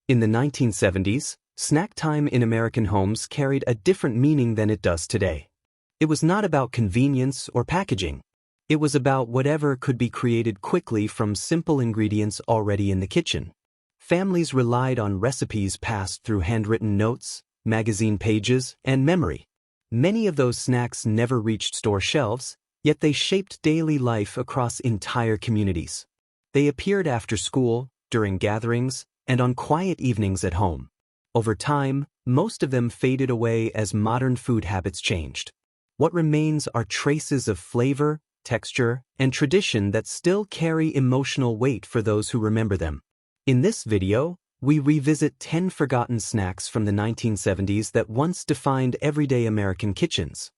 In the 1970s, snack time in American homes carried a different meaning than it does today. It was not about convenience or packaging. It was about whatever could be created quickly from simple ingredients already in the kitchen. Families relied on recipes passed through handwritten notes, magazine pages, and memory. Many of those snacks never reached store shelves, yet they shaped daily life across entire communities. They appeared after school, during gatherings, and on quiet evenings at home. Over time, most of them faded away as modern food habits changed. What remains are traces of flavor, texture, and tradition that still carry emotional weight for those who remember them. In this video, we revisit 10 forgotten snacks from the 1970s that once defined everyday American kitchens.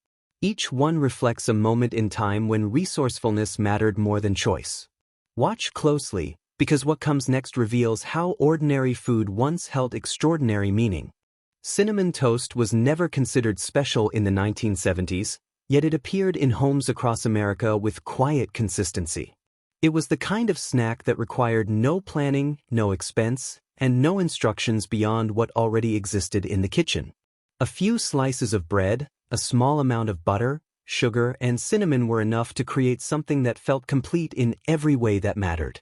Each one reflects a moment in time when resourcefulness mattered more than choice. Watch closely, because what comes next reveals how ordinary food once held extraordinary meaning. Cinnamon toast was never considered special in the 1970s, yet it appeared in homes across America with quiet consistency. It was the kind of snack that required no planning, no expense, and no instructions beyond what already existed in the kitchen. A few slices of bread, a small amount of butter, sugar, and cinnamon were enough to create something that felt complete in every way that mattered.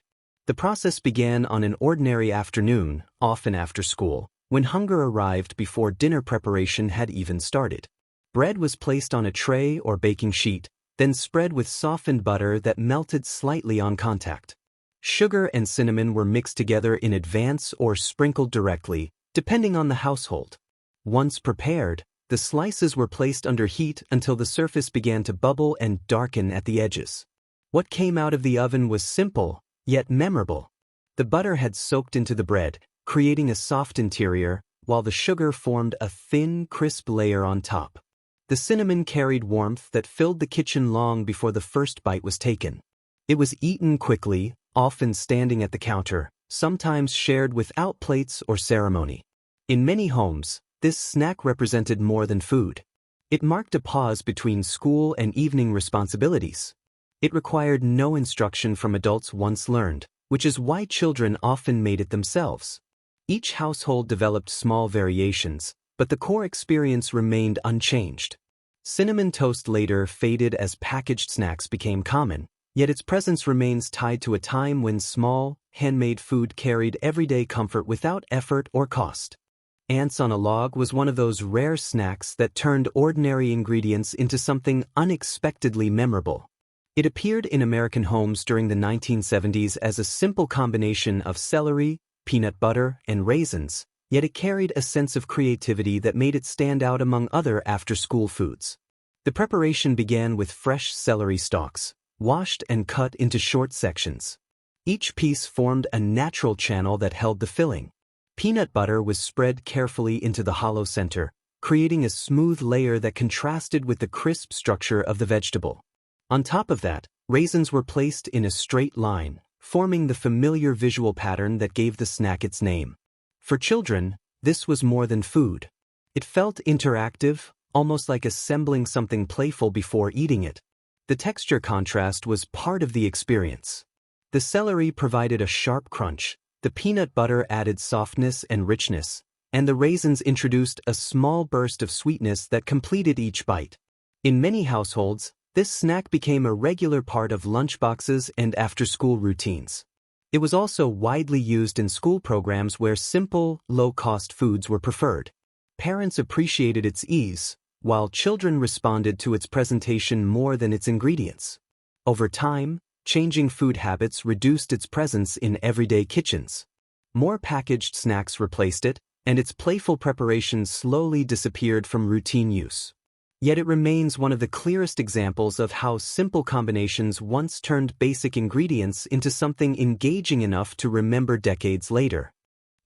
The process began on an ordinary afternoon, often after school, when hunger arrived before dinner preparation had even started. Bread was placed on a tray or baking sheet, then spread with softened butter that melted slightly on contact. Sugar and cinnamon were mixed together in advance or sprinkled directly, depending on the household. Once prepared, the slices were placed under heat until the surface began to bubble and darken at the edges. What came out of the oven was simple, yet memorable. The butter had soaked into the bread, creating a soft interior, while the sugar formed a thin, crisp layer on top. The cinnamon carried warmth that filled the kitchen long before the first bite was taken. It was eaten quickly, often standing at the counter, sometimes shared without plates or ceremony. In many homes, this snack represented more than food. It marked a pause between school and evening responsibilities. It required no instruction from adults once learned, which is why children often made it themselves. Each household developed small variations, but the core experience remained unchanged. Cinnamon toast later faded as packaged snacks became common, yet its presence remains tied to a time when small, handmade food carried everyday comfort without effort or cost. Ants on a log was one of those rare snacks that turned ordinary ingredients into something unexpectedly memorable. It appeared in American homes during the 1970s as a simple combination of celery, peanut butter, and raisins, yet it carried a sense of creativity that made it stand out among other after-school foods. The preparation began with fresh celery stalks, washed and cut into short sections. Each piece formed a natural channel that held the filling. Peanut butter was spread carefully into the hollow center, creating a smooth layer that contrasted with the crisp structure of the vegetable. On top of that, raisins were placed in a straight line, forming the familiar visual pattern that gave the snack its name. For children, this was more than food. It felt interactive, almost like assembling something playful before eating it. The texture contrast was part of the experience. The celery provided a sharp crunch, the peanut butter added softness and richness, and the raisins introduced a small burst of sweetness that completed each bite. In many households, this snack became a regular part of lunchboxes and after-school routines. It was also widely used in school programs where simple, low-cost foods were preferred. Parents appreciated its ease, while children responded to its presentation more than its ingredients. Over time, changing food habits reduced its presence in everyday kitchens. More packaged snacks replaced it, and its playful preparation slowly disappeared from routine use. Yet it remains one of the clearest examples of how simple combinations once turned basic ingredients into something engaging enough to remember decades later.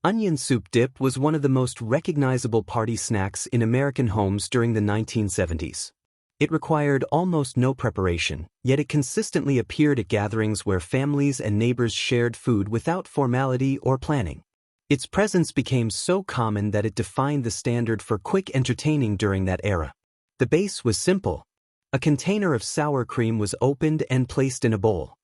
Onion soup dip was one of the most recognizable party snacks in American homes during the 1970s. It required almost no preparation, yet it consistently appeared at gatherings where families and neighbors shared food without formality or planning. Its presence became so common that it defined the standard for quick entertaining during that era. The base was simple. A container of sour cream was opened and placed in a bowl.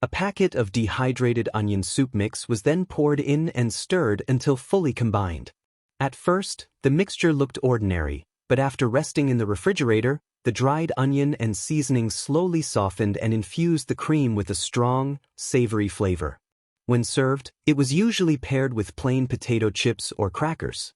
A packet of dehydrated onion soup mix was then poured in and stirred until fully combined. At first, the mixture looked ordinary, but after resting in the refrigerator, the dried onion and seasoning slowly softened and infused the cream with a strong, savory flavor. When served, it was usually paired with plain potato chips or crackers.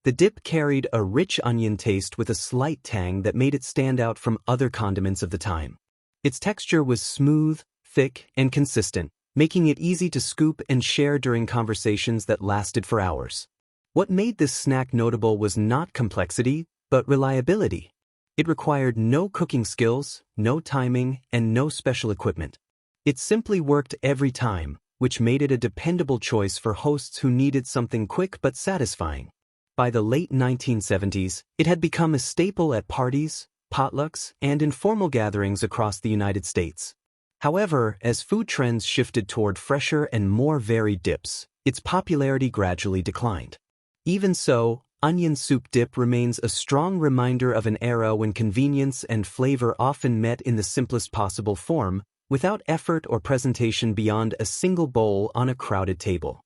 The dip carried a rich onion taste with a slight tang that made it stand out from other condiments of the time. Its texture was smooth, thick, and consistent, making it easy to scoop and share during conversations that lasted for hours. What made this snack notable was not complexity, but reliability. It required no cooking skills, no timing, and no special equipment. It simply worked every time, which made it a dependable choice for hosts who needed something quick but satisfying. By the late 1970s, it had become a staple at parties, potlucks, and informal gatherings across the United States. However, as food trends shifted toward fresher and more varied dips, its popularity gradually declined. Even so, onion soup dip remains a strong reminder of an era when convenience and flavor often met in the simplest possible form, without effort or presentation beyond a single bowl on a crowded table.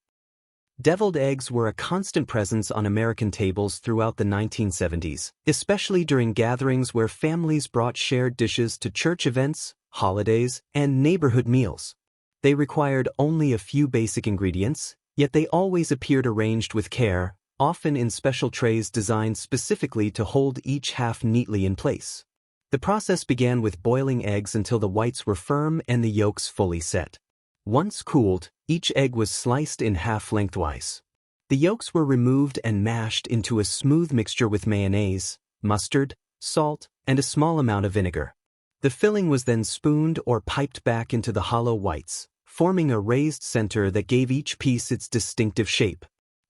Deviled eggs were a constant presence on American tables throughout the 1970s, especially during gatherings where families brought shared dishes to church events, holidays, and neighborhood meals. They required only a few basic ingredients, yet they always appeared arranged with care, often in special trays designed specifically to hold each half neatly in place. The process began with boiling eggs until the whites were firm and the yolks fully set. Once cooled, each egg was sliced in half lengthwise. The yolks were removed and mashed into a smooth mixture with mayonnaise, mustard, salt, and a small amount of vinegar. The filling was then spooned or piped back into the hollow whites, forming a raised center that gave each piece its distinctive shape.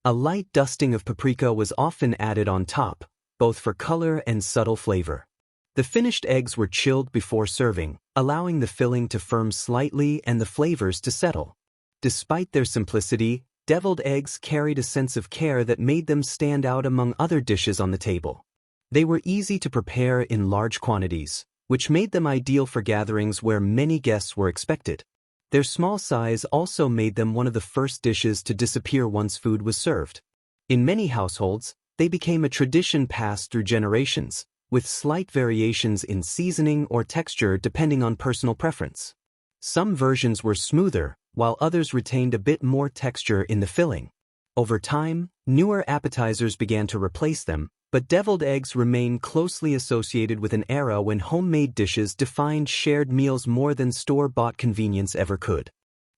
A light dusting of paprika was often added on top, both for color and subtle flavor. The finished eggs were chilled before serving, allowing the filling to firm slightly and the flavors to settle. Despite their simplicity, deviled eggs carried a sense of care that made them stand out among other dishes on the table. They were easy to prepare in large quantities, which made them ideal for gatherings where many guests were expected. Their small size also made them one of the first dishes to disappear once food was served. In many households, they became a tradition passed through generations, with slight variations in seasoning or texture depending on personal preference. Some versions were smoother, while others retained a bit more texture in the filling. Over time, newer appetizers began to replace them, but deviled eggs remain closely associated with an era when homemade dishes defined shared meals more than store-bought convenience ever could.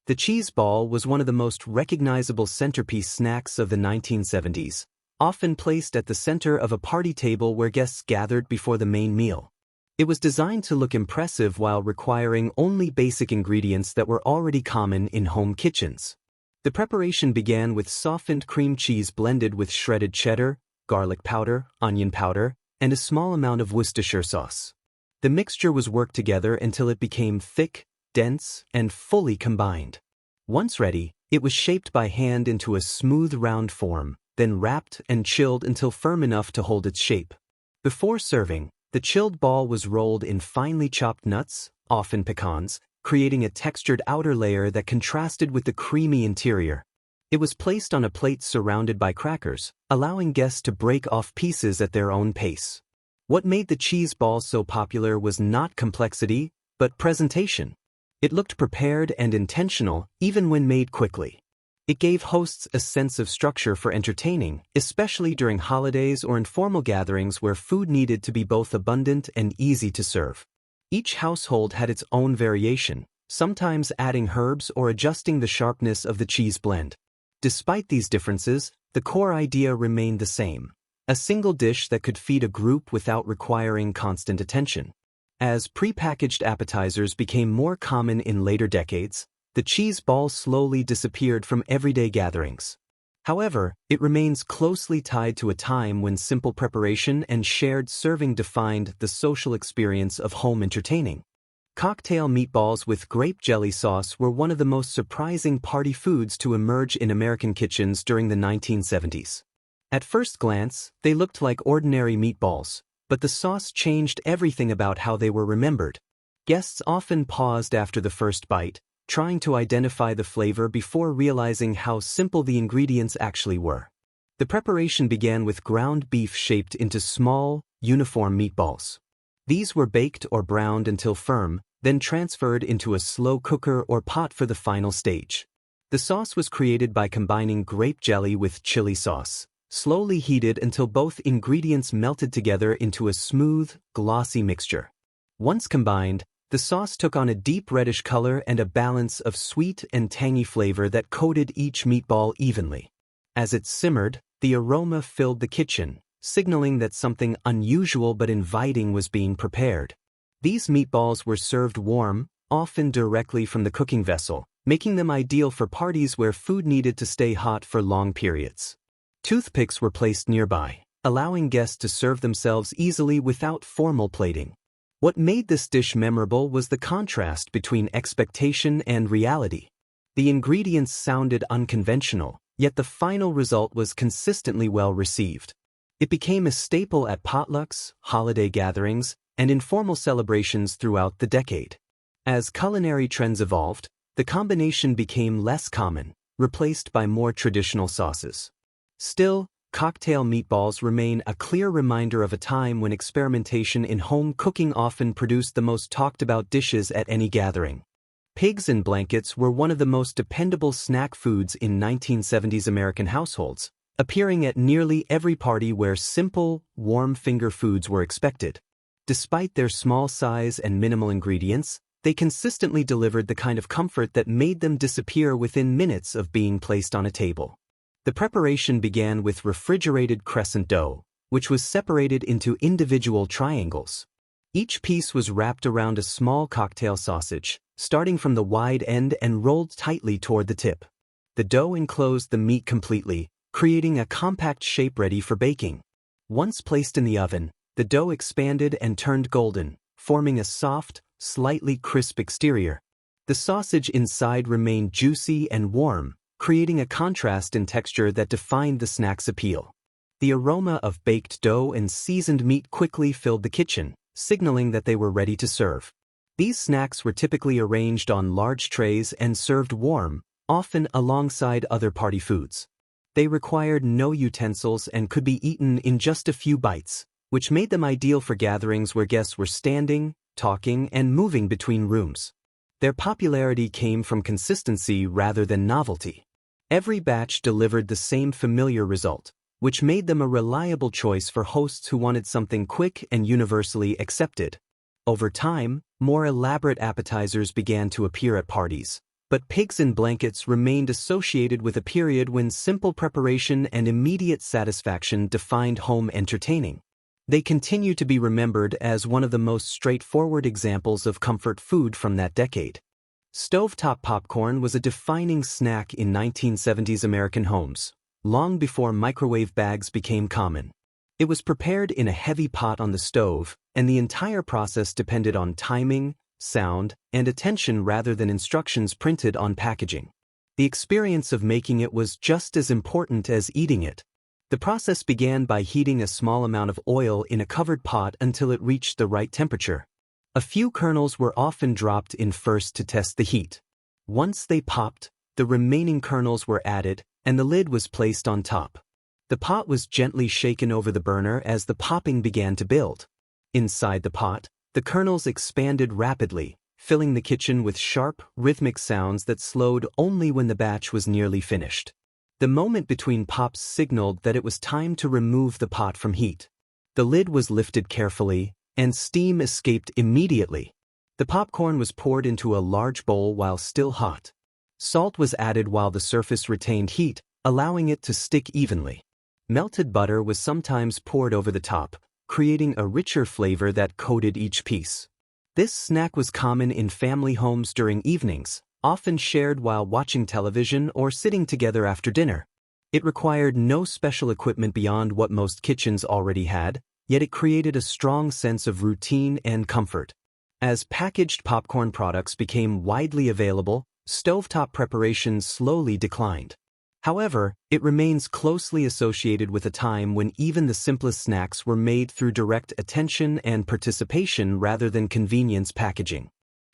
The cheese ball was one of the most recognizable centerpiece snacks of the 1970s, often placed at the center of a party table where guests gathered before the main meal. It was designed to look impressive while requiring only basic ingredients that were already common in home kitchens. The preparation began with softened cream cheese blended with shredded cheddar, garlic powder, onion powder, and a small amount of Worcestershire sauce. The mixture was worked together until it became thick, dense, and fully combined. Once ready, it was shaped by hand into a smooth round form, then wrapped and chilled until firm enough to hold its shape. Before serving, the chilled ball was rolled in finely chopped nuts, often pecans, creating a textured outer layer that contrasted with the creamy interior. It was placed on a plate surrounded by crackers, allowing guests to break off pieces at their own pace. What made the cheese ball so popular was not complexity, but presentation. It looked prepared and intentional, even when made quickly. It gave hosts a sense of structure for entertaining, especially during holidays or informal gatherings where food needed to be both abundant and easy to serve. Each household had its own variation, sometimes adding herbs or adjusting the sharpness of the cheese blend. Despite these differences, the core idea remained the same: a single dish that could feed a group without requiring constant attention. As prepackaged appetizers became more common in later decades, the cheese ball slowly disappeared from everyday gatherings. However, it remains closely tied to a time when simple preparation and shared serving defined the social experience of home entertaining. Cocktail meatballs with grape jelly sauce were one of the most surprising party foods to emerge in American kitchens during the 1970s. At first glance, they looked like ordinary meatballs, but the sauce changed everything about how they were remembered. Guests often paused after the first bite, trying to identify the flavor before realizing how simple the ingredients actually were. The preparation began with ground beef shaped into small, uniform meatballs. These were baked or browned until firm, then transferred into a slow cooker or pot for the final stage. The sauce was created by combining grape jelly with chili sauce, slowly heated until both ingredients melted together into a smooth, glossy mixture. Once combined, the sauce took on a deep reddish color and a balance of sweet and tangy flavor that coated each meatball evenly. As it simmered, the aroma filled the kitchen, signaling that something unusual but inviting was being prepared. These meatballs were served warm, often directly from the cooking vessel, making them ideal for parties where food needed to stay hot for long periods. Toothpicks were placed nearby, allowing guests to serve themselves easily without formal plating. What made this dish memorable was the contrast between expectation and reality. The ingredients sounded unconventional, yet the final result was consistently well received. It became a staple at potlucks, holiday gatherings, and informal celebrations throughout the decade. As culinary trends evolved, the combination became less common, replaced by more traditional sauces. Still, cocktail meatballs remain a clear reminder of a time when experimentation in home cooking often produced the most talked about dishes at any gathering. Pigs in blankets were one of the most dependable snack foods in 1970s American households, appearing at nearly every party where simple, warm finger foods were expected. Despite their small size and minimal ingredients, they consistently delivered the kind of comfort that made them disappear within minutes of being placed on a table. The preparation began with refrigerated crescent dough, which was separated into individual triangles. Each piece was wrapped around a small cocktail sausage, starting from the wide end and rolled tightly toward the tip. The dough enclosed the meat completely, creating a compact shape ready for baking. Once placed in the oven, the dough expanded and turned golden, forming a soft, slightly crisp exterior. The sausage inside remained juicy and warm, creating a contrast in texture that defined the snack's appeal. The aroma of baked dough and seasoned meat quickly filled the kitchen, signaling that they were ready to serve. These snacks were typically arranged on large trays and served warm, often alongside other party foods. They required no utensils and could be eaten in just a few bites, which made them ideal for gatherings where guests were standing, talking, and moving between rooms. Their popularity came from consistency rather than novelty. Every batch delivered the same familiar result, which made them a reliable choice for hosts who wanted something quick and universally accepted. Over time, more elaborate appetizers began to appear at parties, but pigs in blankets remained associated with a period when simple preparation and immediate satisfaction defined home entertaining. They continue to be remembered as one of the most straightforward examples of comfort food from that decade. Stovetop popcorn was a defining snack in 1970s American homes, long before microwave bags became common. It was prepared in a heavy pot on the stove, and the entire process depended on timing, sound, and attention rather than instructions printed on packaging. The experience of making it was just as important as eating it. The process began by heating a small amount of oil in a covered pot until it reached the right temperature. A few kernels were often dropped in first to test the heat. Once they popped, the remaining kernels were added, and the lid was placed on top. The pot was gently shaken over the burner as the popping began to build. Inside the pot, the kernels expanded rapidly, filling the kitchen with sharp, rhythmic sounds that slowed only when the batch was nearly finished. The moment between pops signaled that it was time to remove the pot from heat. The lid was lifted carefully, and steam escaped immediately. The popcorn was poured into a large bowl while still hot. Salt was added while the surface retained heat, allowing it to stick evenly. Melted butter was sometimes poured over the top, creating a richer flavor that coated each piece. This snack was common in family homes during evenings, often shared while watching television or sitting together after dinner. It required no special equipment beyond what most kitchens already had, yet it created a strong sense of routine and comfort. As packaged popcorn products became widely available, stovetop preparation slowly declined. However, it remains closely associated with a time when even the simplest snacks were made through direct attention and participation rather than convenience packaging.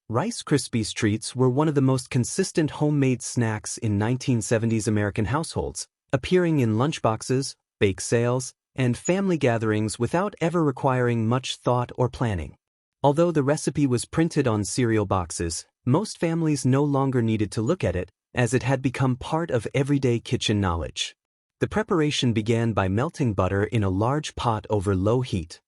Rice Krispies treats were one of the most consistent homemade snacks in 1970s American households, appearing in lunchboxes, bake sales, and family gatherings without ever requiring much thought or planning. Although the recipe was printed on cereal boxes, most families no longer needed to look at it, as it had become part of everyday kitchen knowledge. The preparation began by melting butter in a large pot over low heat.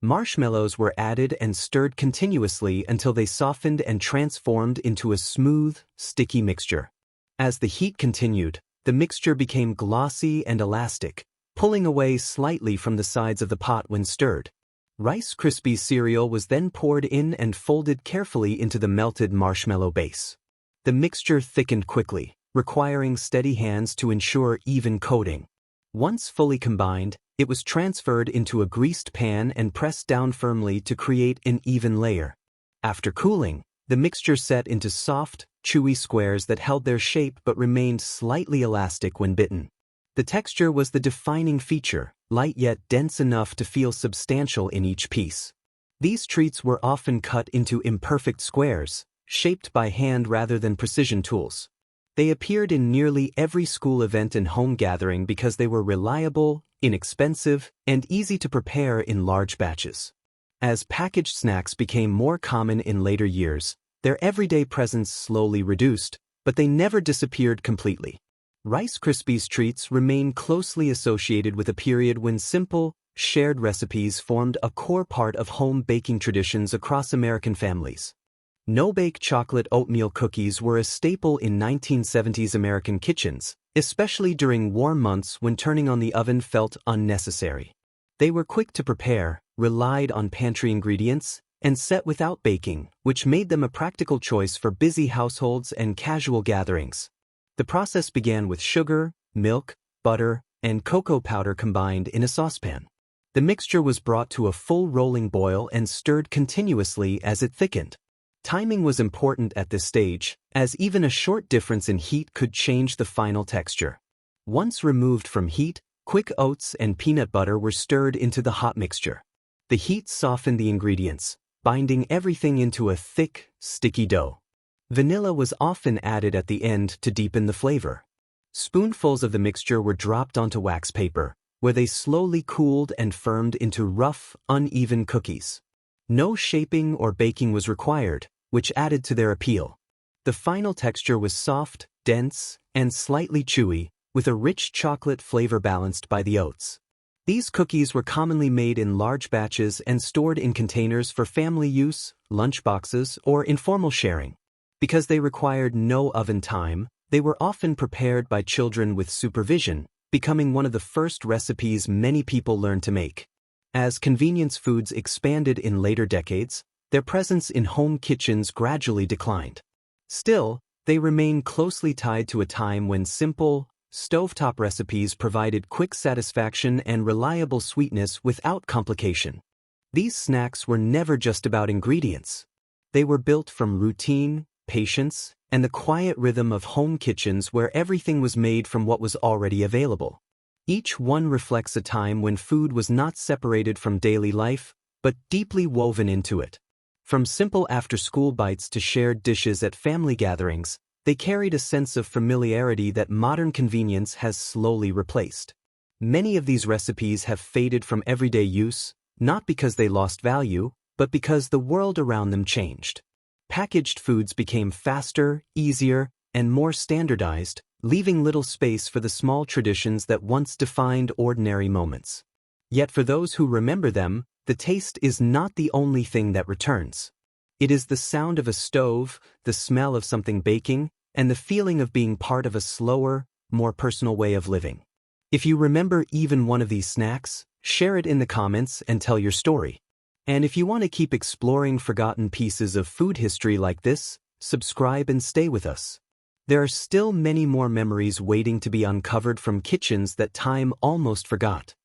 Marshmallows were added and stirred continuously until they softened and transformed into a smooth, sticky mixture. As the heat continued, the mixture became glossy and elastic, pulling away slightly from the sides of the pot when stirred. Rice Krispies cereal was then poured in and folded carefully into the melted marshmallow base. The mixture thickened quickly, requiring steady hands to ensure even coating. Once fully combined, it was transferred into a greased pan and pressed down firmly to create an even layer. After cooling, the mixture set into soft, chewy squares that held their shape but remained slightly elastic when bitten. The texture was the defining feature, light yet dense enough to feel substantial in each piece. These treats were often cut into imperfect squares, shaped by hand rather than precision tools. They appeared in nearly every school event and home gathering because they were reliable, inexpensive, and easy to prepare in large batches. As packaged snacks became more common in later years, their everyday presence slowly reduced, but they never disappeared completely. Rice Krispies treats remain closely associated with a period when simple, shared recipes formed a core part of home baking traditions across American families. No-bake chocolate oatmeal cookies were a staple in 1970s American kitchens, especially during warm months when turning on the oven felt unnecessary. They were quick to prepare, relied on pantry ingredients, and set without baking, which made them a practical choice for busy households and casual gatherings. The process began with sugar, milk, butter, and cocoa powder combined in a saucepan. The mixture was brought to a full rolling boil and stirred continuously as it thickened. Timing was important at this stage, as even a short difference in heat could change the final texture. Once removed from heat, quick oats and peanut butter were stirred into the hot mixture. The heat softened the ingredients, binding everything into a thick, sticky dough. Vanilla was often added at the end to deepen the flavor. Spoonfuls of the mixture were dropped onto wax paper, where they slowly cooled and firmed into rough, uneven cookies. No shaping or baking was required, which added to their appeal. The final texture was soft, dense, and slightly chewy, with a rich chocolate flavor balanced by the oats. These cookies were commonly made in large batches and stored in containers for family use, lunchboxes, or informal sharing. Because they required no oven time, they were often prepared by children with supervision, becoming one of the first recipes many people learned to make. As convenience foods expanded in later decades, their presence in home kitchens gradually declined. Still, they remain closely tied to a time when simple, stovetop recipes provided quick satisfaction and reliable sweetness without complication. These snacks were never just about ingredients. They were built from routine, patience, and the quiet rhythm of home kitchens where everything was made from what was already available. Each one reflects a time when food was not separated from daily life, but deeply woven into it. From simple after-school bites to shared dishes at family gatherings, they carried a sense of familiarity that modern convenience has slowly replaced. Many of these recipes have faded from everyday use, not because they lost value, but because the world around them changed. Packaged foods became faster, easier, and more standardized, leaving little space for the small traditions that once defined ordinary moments. Yet for those who remember them, the taste is not the only thing that returns. It is the sound of a stove, the smell of something baking, and the feeling of being part of a slower, more personal way of living. If you remember even one of these snacks, share it in the comments and tell your story. And if you want to keep exploring forgotten pieces of food history like this, subscribe and stay with us. There are still many more memories waiting to be uncovered from kitchens that time almost forgot.